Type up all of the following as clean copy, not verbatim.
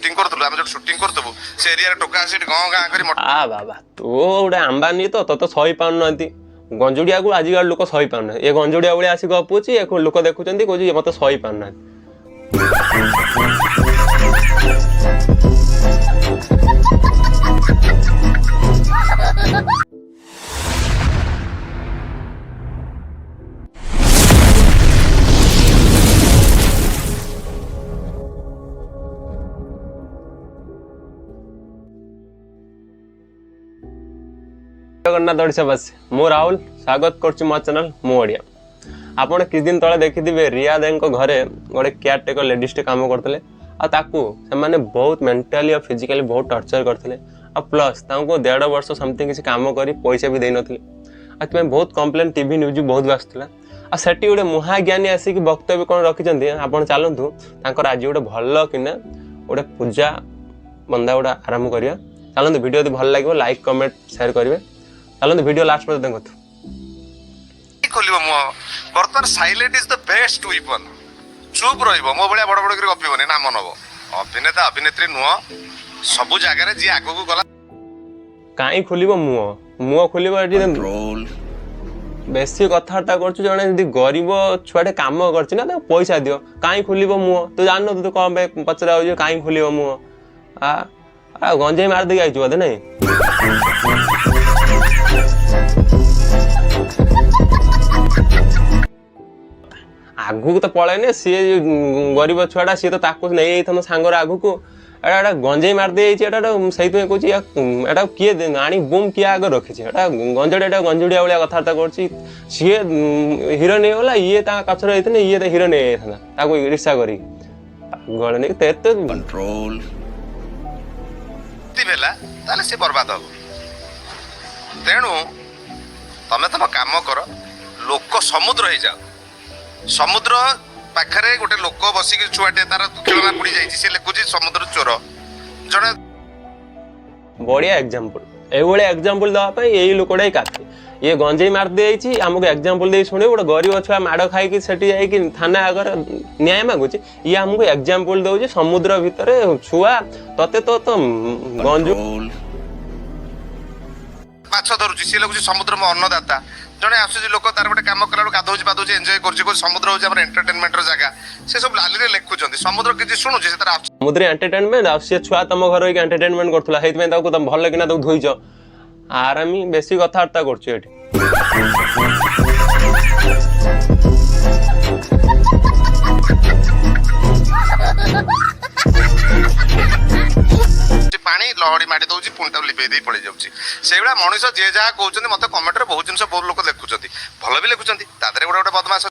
Shooting करथुलु हम जो shooting करथबु से एरिया रे टोका आसी गां गां करी आ बाबा तू गोटे आंबानी तो सही पाउनांती गंजुड़िया को आजिकल लोक सही पाउना ये गंजुड़िया भाई आसिक गपुची लोक देखुं कौन मत सही पाउना जगन्नाथ ओडिशा बस मु राहुल स्वागत कर मो चैनल मो ओडिया आपण किछ दिन तले देखिथिबे रिया देन को घरे गोटे केयर टेकर लेडीज टे काम करथले आ ताकू से माने बहुत मेंटली और फिजिकली बहुत टॉर्चर करथले आ प्लस तांको 1.5 वर्ष समथिंग किसी काम करी पैसा भी दे नथले आ तमे बहुत कंप्लेंट टीवी न्यूज बहुत बासथला आ सेटी गोटे महाज्ञानी आसी कि वक्तव्य कोन रखिचंदी आपण चालंतु तांकर आज गोटे भल्ल किना गोटे पूजा बंदा गोटे आरंभ करिया चालंतु वीडियो यदि भल लागो लाइक कमेंट शेयर करिवे चलो वीडियो लास्ट पर देखो खोलिबो मो वर्तमान silent is the best weapon चुप रहिबो मो बळिया बड़ बड़ करी गपिबोनी नाम नबो अभिनेता अभिनेत्री नुह सब जगह रे जी आगो को गला काई खोलिबो मुओ खोलिबो एटी बेसी कथार्ता करछु जने यदि गरीब छुआटे काम करछि ना त पैसा दियो काई खोलिबो मुओ तू जाननो तू कम बे पचरा हो काई खोलिबो मुओ आ गंजे मार दे आइछु बदे नहीं आगु तो पळेने सी गरीब छुआटा सी तो ताको नहीं था सांगर आगु को एटा गंजे मार दे एटा सही तो कहूँ एटा किए आनी बुम किए आगे रखी एटा गंजड़ा गंजुड़िया भाया कथबार्ता कर सी हिरो नहीं गला ये कचर होते ये हिरो नहीं था रिक्सा करी गले नहीं कंट्रोल से बर्बाद हम तेणु तमें तुम काम कर लोक समुद्र हो जाओ समुद्र पाखरे गोटे लोक बसिक छुआटे तार खेलना पड़ी जाइए लिखुची समुद्र चोर जड़े बढ़िया एग्जांपल एभली एग्जांपल दवाई यही लोकटा ही काफी ये गंजे मार दे आमको एग्जांपल दे शुणे गोटे गरीब छुआ माड़ खाई सेठी जाइए थाना आगर न्याय मागुचे ये आमको एग्जांपल दौचे समुद्र भितर छुआ तते तो गंजू माछ धरुची सी लगुच समुद्र में अन्नदाता जड़े आसुची लोक तार गोटे काम कला गाधौची पाधौची एंजॉय कर समुद्र हूँ आम एंटरटेनमेंट जगह से सब लाली लिखुंट समुद्र किसी शुणुची समुद्र एंटरटेनमेंट आ सी छुआ तुम घर एंटरटेनमेंट करूला से तुम भल कि धोईच आरामी बेसी कथबार्ता कर पानी लहड़ी माड़ी दौर पुणी लिपे दे पड़े जाऊँगी से भाया मनीष जे जहाँ कहते मत कमेंट बहुत जिन बहुत लोग लिखुंट भल भी लिखुंट गोटे गोटे बदमाश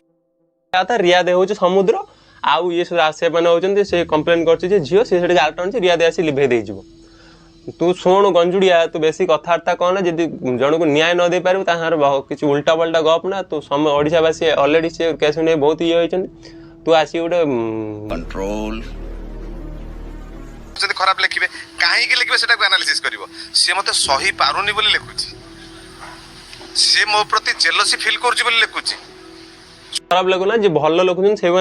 रिया दे हूँ समुद्र आउ ये से मैंने से कम्प्लेन कर झील सी गाल टाणी रिया दे आसी लिभे दे तू शुणु गंजुड़िया तू बेसी कथबार्ता कहना जदि जन को न्याय न दे पारू ताहार किसी उल्टा पल्टा गप ना तू ओडिशावासी ऑलरेडी से केस नहीं बहुत ये होती तू आसी गोटे कंट्रोल खराब लिखे कहीं लिखे से एनालिसिस कर सी मत सही पारुनी बोली लिखुची सी मो प्रति जेलसी फील कर लिखुची खराब लगुना जे भल लोक से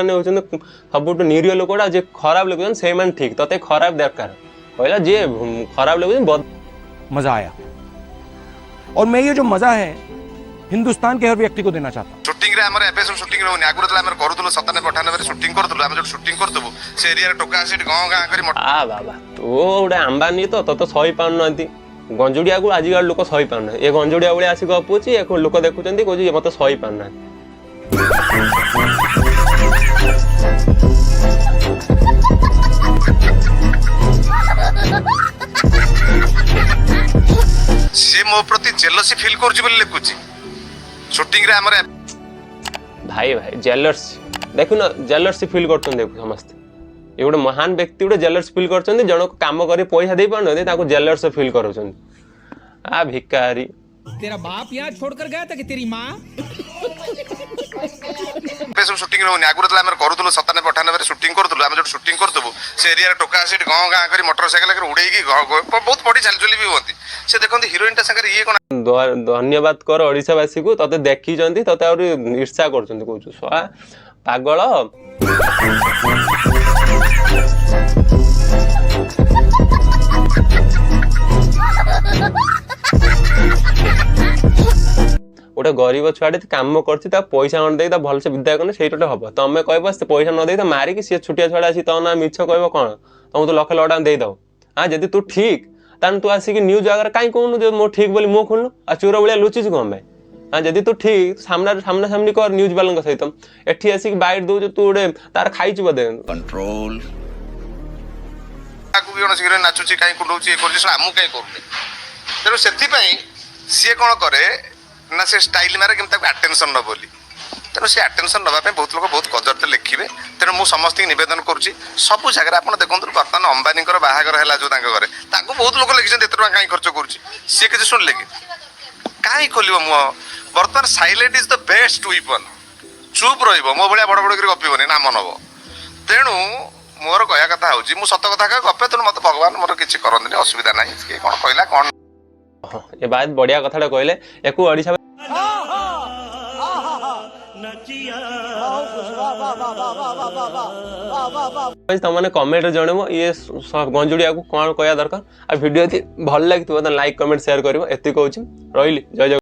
सब निरीह लोकटा जे खराब लोक से ठीक तते खराब दरकार कहला जे खराब लोग मजा आया और मैं ये जो मजा है हिंदुस्तान के हर व्यक्ति को देना चाहता हूं शूटिंग रे हमर एपिसोड शूटिंग रे होनी आगुर तला हमर करूतलो 97 98 रे शूटिंग करतलो हम जो शूटिंग करतबो से एरिया रे टोका आसी गां गां करी आ बाबा तू गोटे आंबानी तो सही पाउनांती गंजुड़िया को आजिकल लोक सही पाउना ये गंजुड़िया भाई आसिक गपुची लोक देखुं कौन मत सही पाउना से मो प्रति जेलसी फील कर लिखुची शूटिंग रे हमर भाई भाई जेलसी देखु ना जेलसी फील करछन देखु समस्त ये गोटे महान व्यक्ति गोटे जेलस फील करछन जन काम करे पैसा दे पारन ताको जेलस फील करछन आ भिखारी तेरा बाप यहाँ छोड़कर गया था कि तेरी माँ सब शूटिंग रे होनी आगुर तला हमर करूतलो 97 98 रे शूटिंग करतलो हम जो शूटिंग करतबो से एरिया रे टोका आसी गां गां करी मोटरसाइकिल के उड़ेई की बहुत बड़ी चलचली भी होती से देखंती हीरोइन ता संगे ये कोन धन्यवाद कर ओडिशावासी को तते देखी जंती तते और ईर्ष्या करछंती कहू सवा पागल गोटे गरीब छुआटे काम करछि ता पैसा न देई ता भलसे विदा करने सेइटोटे हबो तमे कहबो से पैसा न देई ता मारी कि से छुटिया छुआड़ा आसी तो ना मिछ कहबो कोन तुम तो लक्ष लड़ा देई दो हां जदी तू ठीक तान तू आसी कि न्यूज अगर काई कहनु जे मो ठीक बोली मो खुनु आ चोर बलिया लुचिस कोन भाई हां जदी तू ठीक सामना सामनी कर न्यूज वालन सहित एठी आसी कि बाइट दउ तू ओडे तार खाइछु बदे कंट्रोल ताकू भी शीघ्र नाचुची कहीं कुंडौची ये कर आमू कहीं करूनी तेणु से सी कौन करे ना से स्टाइल मारे कि आटेंशन न बोली तेणु से आटेंशन नापी बहुत लोग बहुत कदरते लिखिए तेणु मुझे समस्त नवेदन करुँच सब जगह आप देखो बर्तमान अंबानी बाहागर है जो घरे बहुत लोग लिखिं एत कहीं खर्च करुँचे किसी शुणिले कि कहीं खोल मुह बर्तमान silent is the best weapon चुप रही मो भाया बड़ बड़ कर गपीबनी नाम नब तेणु मोर कहया कथा हूँ मुझे सत कथा गपे तेणु मत भगवान मोर किसी करते असुविधा ना किए कौन कहला कौन ये बात बढ़िया कथाटा कहले एकु ओडिशा तमने कमेंट जनइबो ये गंजुड़िया को कौन कहया दरकार आ वीडियो भल लगी तो लाइक कमेंट शेयर करिवो एति कहूची रहिली जय जय।